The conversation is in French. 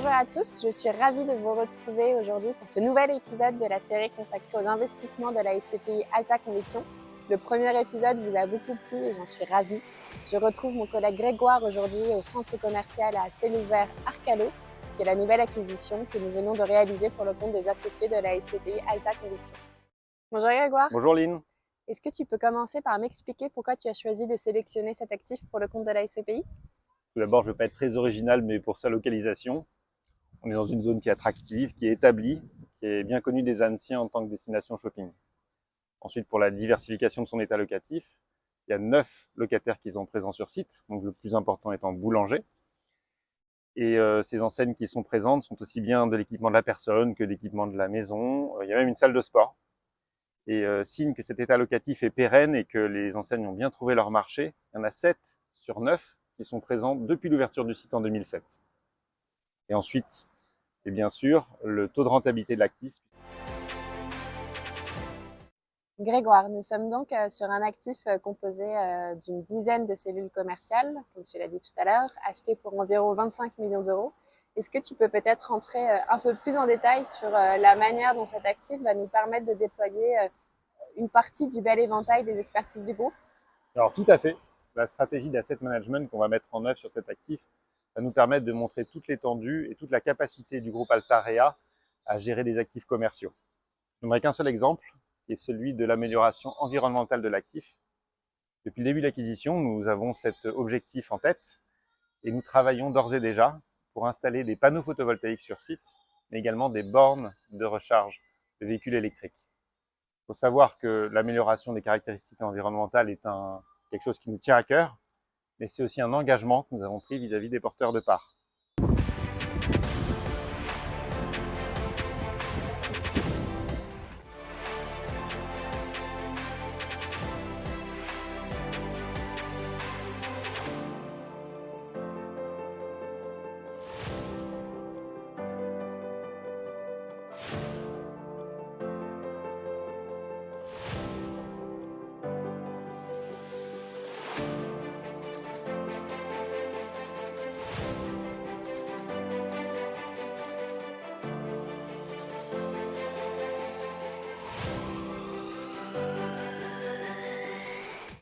Bonjour à tous, je suis ravie de vous retrouver aujourd'hui pour ce nouvel épisode de la série consacrée aux investissements de la SCPI Alta Conviction. Le premier épisode vous a beaucoup plu et j'en suis ravie. Je retrouve mon collègue Grégoire aujourd'hui au centre commercial à ciel ouvert Arcalo, qui est la nouvelle acquisition que nous venons de réaliser pour le compte des associés de la SCPI Alta Conviction. Bonjour Grégoire. Bonjour Lynn. Est-ce que tu peux commencer par m'expliquer pourquoi tu as choisi de sélectionner cet actif pour le compte de la SCPI? Tout d'abord, je ne vais pas être très original, mais pour sa localisation, on est dans une zone qui est attractive, qui est établie, qui est bien connue des Annecyens en tant que destination shopping. Ensuite, pour la diversification de son état locatif, il y a 9 locataires qui sont présents sur site, donc le plus important étant Boulanger. Et ces enseignes qui sont présentes sont aussi bien de l'équipement de la personne que d'équipement de la maison. Il y a même une salle de sport. Et signe que cet état locatif est pérenne et que les enseignes ont bien trouvé leur marché, il y en a 7 sur 9 qui sont présents depuis l'ouverture du site en 2007. Et ensuite, et bien sûr, le taux de rentabilité de l'actif. Grégoire, nous sommes donc sur un actif composé d'une dizaine de cellules commerciales, comme tu l'as dit tout à l'heure, achetées pour environ 25 millions d'euros. Est-ce que tu peux peut-être rentrer un peu plus en détail sur la manière dont cet actif va nous permettre de déployer une partie du bel éventail des expertises du groupe? Alors tout à fait, la stratégie d'asset management qu'on va mettre en œuvre sur cet actif va nous permettre de montrer toute l'étendue et toute la capacité du groupe Altarea à gérer des actifs commerciaux. Je n'aimerais qu'un seul exemple, qui est celui de l'amélioration environnementale de l'actif. Depuis le début de l'acquisition, nous avons cet objectif en tête et nous travaillons d'ores et déjà pour installer des panneaux photovoltaïques sur site, mais également des bornes de recharge de véhicules électriques. Il faut savoir que l'amélioration des caractéristiques environnementales est quelque chose qui nous tient à cœur, mais c'est aussi un engagement que nous avons pris vis-à-vis des porteurs de parts.